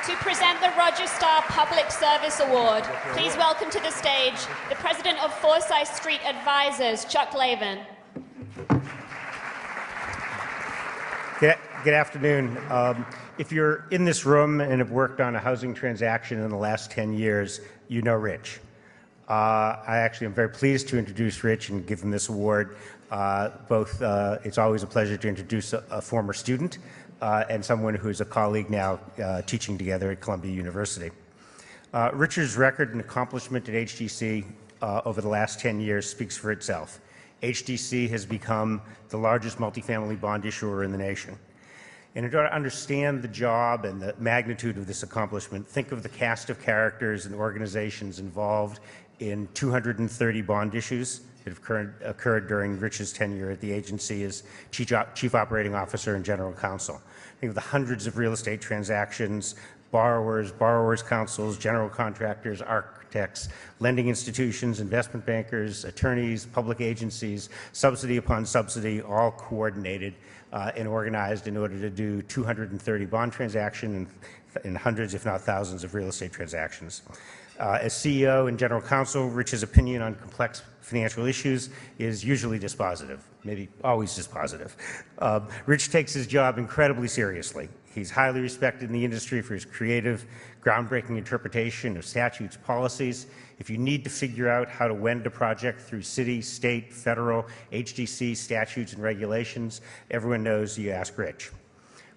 To present the Roger Starr Public Service Award, please welcome to the stage the President of Forsyth Street Advisors, Chuck Lavin. Good afternoon. If you're in this room and have worked on a housing transaction in the last 10 years, you know Rich. I actually am very pleased to introduce Rich and give him this award. It's always a pleasure to introduce a former student and someone who's a colleague now teaching together at Columbia University. Richard's record and accomplishment at HDC over the last 10 years speaks for itself. HDC has become the largest multifamily bond issuer in the nation. And in order to understand the job and the magnitude of this accomplishment, think of the cast of characters and organizations involved in 230 bond issues that have occurred during Rich's tenure at the agency as Chief Operating Officer and General Counsel. Think of the hundreds of real estate transactions, borrowers' counsels, general contractors, architects, lending institutions, investment bankers, attorneys, public agencies, subsidy upon subsidy, all coordinated and organized in order to do 230 bond transactions and hundreds, if not thousands, of real estate transactions. As CEO and General Counsel, Rich's opinion on complex financial issues is usually dispositive, maybe always dispositive. Rich takes his job incredibly seriously. He's highly respected in the industry for his creative, groundbreaking interpretation of statutes, policies. If you need to figure out how to wend a project through city, state, federal, HDC statutes and regulations, everyone knows you ask Rich.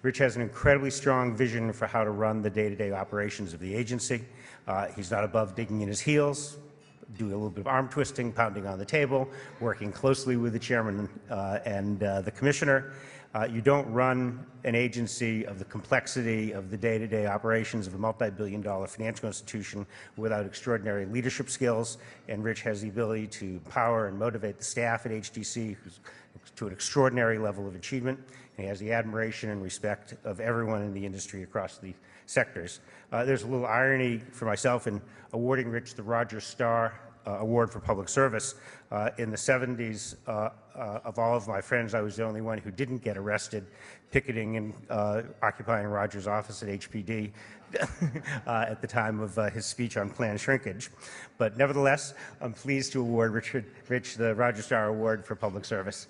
Rich has an incredibly strong vision for how to run the day-to-day operations of the agency. He's not above digging in his heels, doing a little bit of arm twisting, pounding on the table, working closely with the chairman and the commissioner. You don't run an agency of the complexity of the day-to-day operations of a multi-billion-dollar financial institution without extraordinary leadership skills, and Rich has the ability to empower and motivate the staff at HDC to an extraordinary level of achievement, and he has the admiration and respect of everyone in the industry across the sectors. There's a little irony for myself in awarding Rich the Roger Starr Award for Public Service. In the 70s, of all of my friends, I was the only one who didn't get arrested picketing and occupying Roger's office at HPD at the time of his speech on planned shrinkage. But nevertheless, I'm pleased to award Rich the Roger Starr Award for Public Service.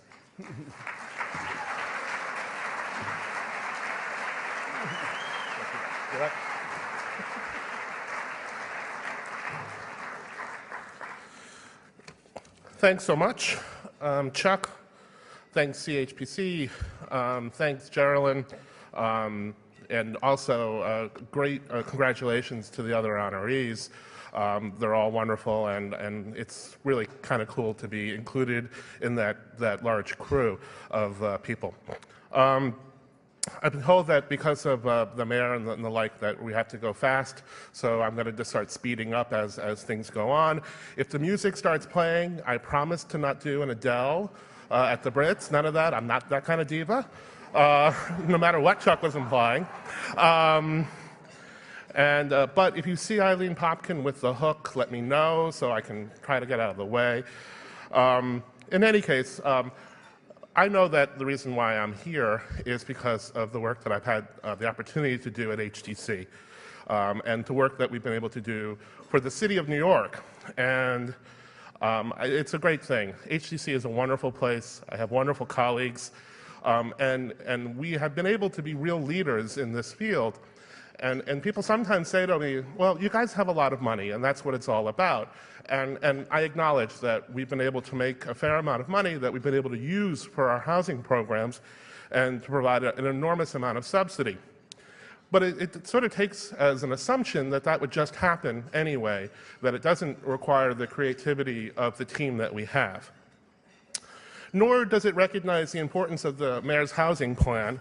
Thanks so much, Chuck. Thanks, CHPC. Thanks, Geraldine. And also, great congratulations to the other honorees. They're all wonderful, and it's really kind of cool to be included in that large crew of people. I've been told that because of the mayor and the like that we have to go fast, so I'm going to just start speeding up as things go on. If the music starts playing, I promise to not do an Adele at the Brits. None of that. I'm not that kind of diva, no matter what Chuck was implying. But if you see Eileen Popkin with the hook, let me know so I can try to get out of the way. In any case, I know that the reason why I'm here is because of the work that I've had the opportunity to do at HDC and the work that we've been able to do for the city of New York. And it's a great thing. HDC is a wonderful place. I have wonderful colleagues. And we have been able to be real leaders in this field. And people sometimes say to me, well, you guys have a lot of money, and that's what it's all about. And I acknowledge that we've been able to make a fair amount of money that we've been able to use for our housing programs and to provide an enormous amount of subsidy. But it sort of takes as an assumption that that would just happen anyway, that it doesn't require the creativity of the team that we have. Nor does it recognize the importance of the mayor's housing plan.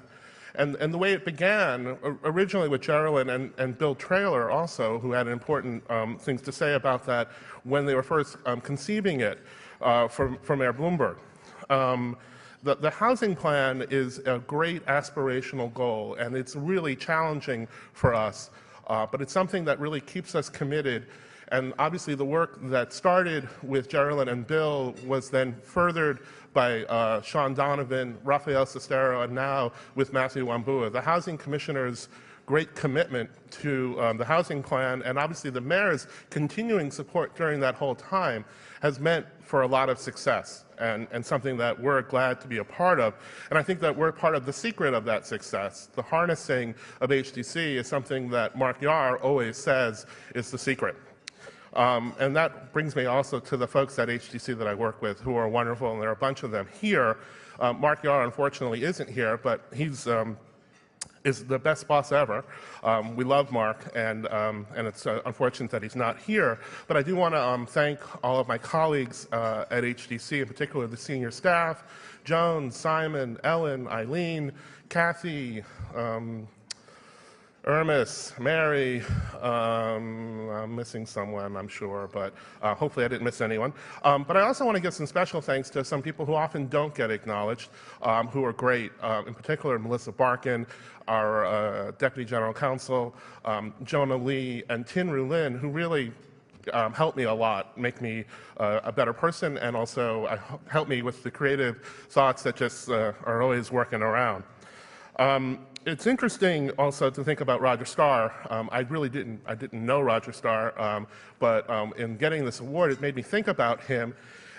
And the way it began, originally with Geraldine and Bill Traylor also, who had important things to say about that when they were first conceiving it for Mayor Bloomberg. The housing plan is a great aspirational goal, and it's really challenging for us, but it's something that really keeps us committed. And obviously the work that started with Geraldine and Bill was then furthered by Sean Donovan, Rafael Sestero, and now with Matthew Wambua. The Housing Commissioners great commitment to the housing plan, and obviously the mayor's continuing support during that whole time has meant for a lot of success, and something that we're glad to be a part of. And I think that we're part of the secret of that success. The harnessing of HDC is something that Mark Yar always says is the secret. And that brings me also to the folks at HDC that I work with, who are wonderful, and there are a bunch of them here. Mark Yar, unfortunately, isn't here, but he's is the best boss ever. We love Mark, and it's unfortunate that he's not here. But I do want to thank all of my colleagues at HDC, in particular the senior staff, Joan, Simon, Ellen, Eileen, Kathy, Ermis, Mary, I'm missing someone, I'm sure, but hopefully I didn't miss anyone. But I also want to give some special thanks to some people who often don't get acknowledged, who are great. In particular, Melissa Barkin, our Deputy General Counsel, Jonah Lee, and Tin-Ru Lin, who really helped me a lot, make me a better person, and also help me with the creative thoughts that just are always working around. It's interesting also to think about Roger Starr. I didn't know Roger Starr, but in getting this award, it made me think about him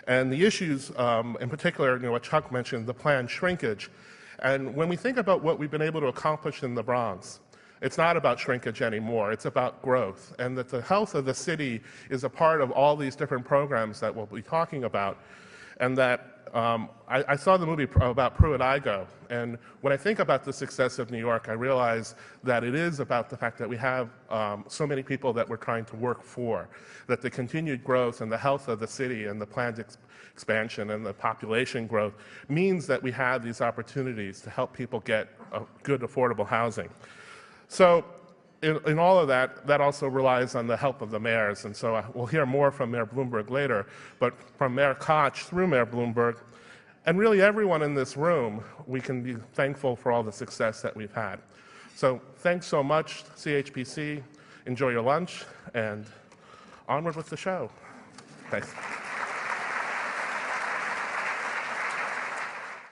and the issues, in particular, what Chuck mentioned, the planned shrinkage. And when we think about what we've been able to accomplish in the Bronx, it's not about shrinkage anymore, it's about growth, and that the health of the city is a part of all these different programs that we'll be talking about, and that I saw the movie about Pruitt-Igoe, and when I think about the success of New York, I realize that it is about the fact that we have so many people that we're trying to work for, that the continued growth and the health of the city and the planned expansion and the population growth means that we have these opportunities to help people get good, affordable housing. So in all of that, that also relies on the help of the mayors, and so we'll hear more from Mayor Bloomberg later, but from Mayor Koch through Mayor Bloomberg, and really everyone in this room, we can be thankful for all the success that we've had. So thanks so much, CHPC. Enjoy your lunch, and onward with the show. Thanks.